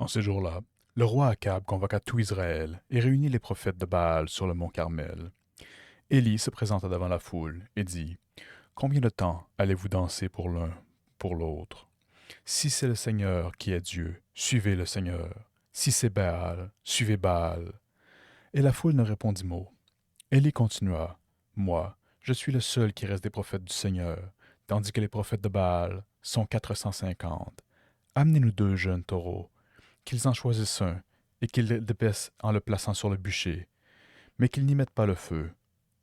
En ces jours-là, le roi Akab convoqua tout Israël et réunit les prophètes de Baal sur le mont Carmel. Élie se présenta devant la foule et dit, Combien de temps allez-vous danser pour l'un, pour l'autre? Si c'est le Seigneur qui est Dieu, suivez le Seigneur. Si c'est Baal, suivez Baal. Et la foule ne répondit mot. Élie continua, Moi, je suis le seul qui reste des prophètes du Seigneur, tandis que les prophètes de Baal sont 450. Amenez-nous 2 jeunes taureaux, qu'ils en choisissent un, et qu'ils le dépècent en le plaçant sur le bûcher, mais qu'ils n'y mettent pas le feu.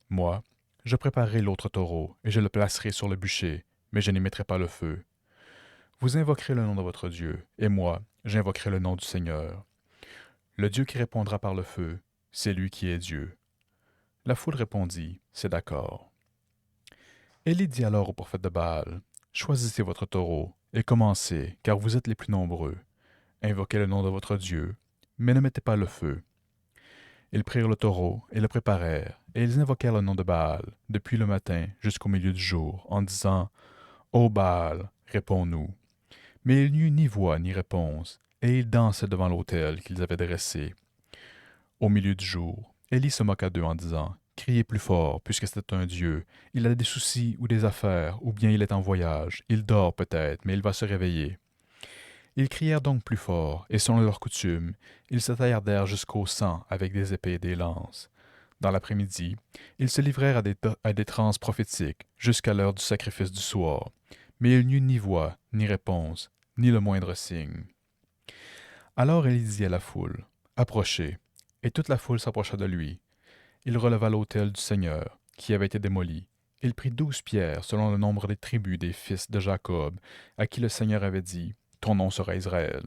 Moi, je préparerai l'autre taureau, et je le placerai sur le bûcher, mais je n'y mettrai pas le feu. Vous invoquerez le nom de votre Dieu, et moi, j'invoquerai le nom du Seigneur. Le Dieu qui répondra par le feu, c'est lui qui est Dieu. La foule répondit, C'est d'accord. Élie dit alors aux prophètes de Baal, Choisissez votre taureau, et commencez, car vous êtes les plus nombreux. Invoquez le nom de votre Dieu, mais ne mettez pas le feu. Ils prirent le taureau et le préparèrent, et ils invoquèrent le nom de Baal, depuis le matin jusqu'au milieu du jour, en disant, Ô Baal, réponds-nous. Mais il n'y eut ni voix ni réponse, et ils dansaient devant l'autel qu'ils avaient dressé. Au milieu du jour, Élie se moqua d'eux en disant, Criez plus fort, puisque c'est un Dieu. Il a des soucis ou des affaires, ou bien il est en voyage. Il dort peut-être, mais il va se réveiller. Ils crièrent donc plus fort, et selon leur coutume, ils s'attardèrent jusqu'au sang avec des épées et des lances. Dans l'après-midi, ils se livrèrent à des transes prophétiques jusqu'à l'heure du sacrifice du soir. Mais il n'y eut ni voix, ni réponse, ni le moindre signe. Alors il dit à la foule, Approchez. Et toute la foule s'approcha de lui. Il releva l'autel du Seigneur, qui avait été démoli. Il prit 12 pierres, selon le nombre des tribus des fils de Jacob, à qui le Seigneur avait dit, Ton nom sera Israël.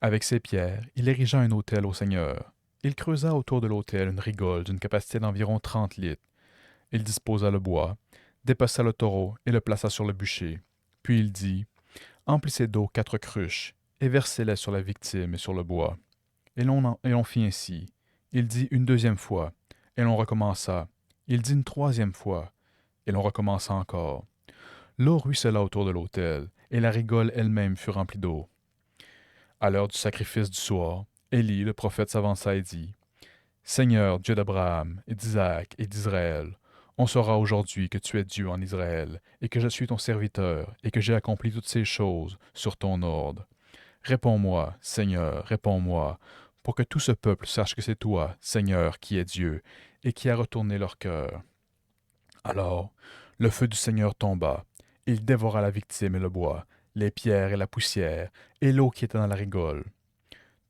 Avec ces pierres, il érigea un autel au Seigneur. Il creusa autour de l'autel une rigole d'une capacité d'environ 30 litres. Il disposa le bois, dépeça le taureau et le plaça sur le bûcher. Puis il dit, Emplissez d'eau 4 cruches, et versez-les sur la victime et sur le bois. Et l'on fit ainsi. Il dit une deuxième fois, et l'on recommença. Il dit une troisième fois, et l'on recommença encore. L'eau ruissela autour de l'autel, et la rigole elle-même fut remplie d'eau. À l'heure du sacrifice du soir, Élie, le prophète, s'avança et dit, Seigneur, Dieu d'Abraham, et d'Isaac, et d'Israël, on saura aujourd'hui que tu es Dieu en Israël, et que je suis ton serviteur, et que j'ai accompli toutes ces choses sur ton ordre. Réponds-moi, Seigneur, réponds-moi, pour que tout ce peuple sache que c'est toi, Seigneur, qui es Dieu, et qui a retourné leur cœur. Alors, le feu du Seigneur tomba. Il dévora la victime et le bois, les pierres et la poussière, et l'eau qui était dans la rigole.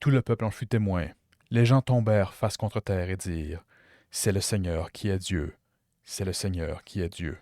Tout le peuple en fut témoin. Les gens tombèrent face contre terre et dirent, C'est le Seigneur qui est Dieu. C'est le Seigneur qui est Dieu.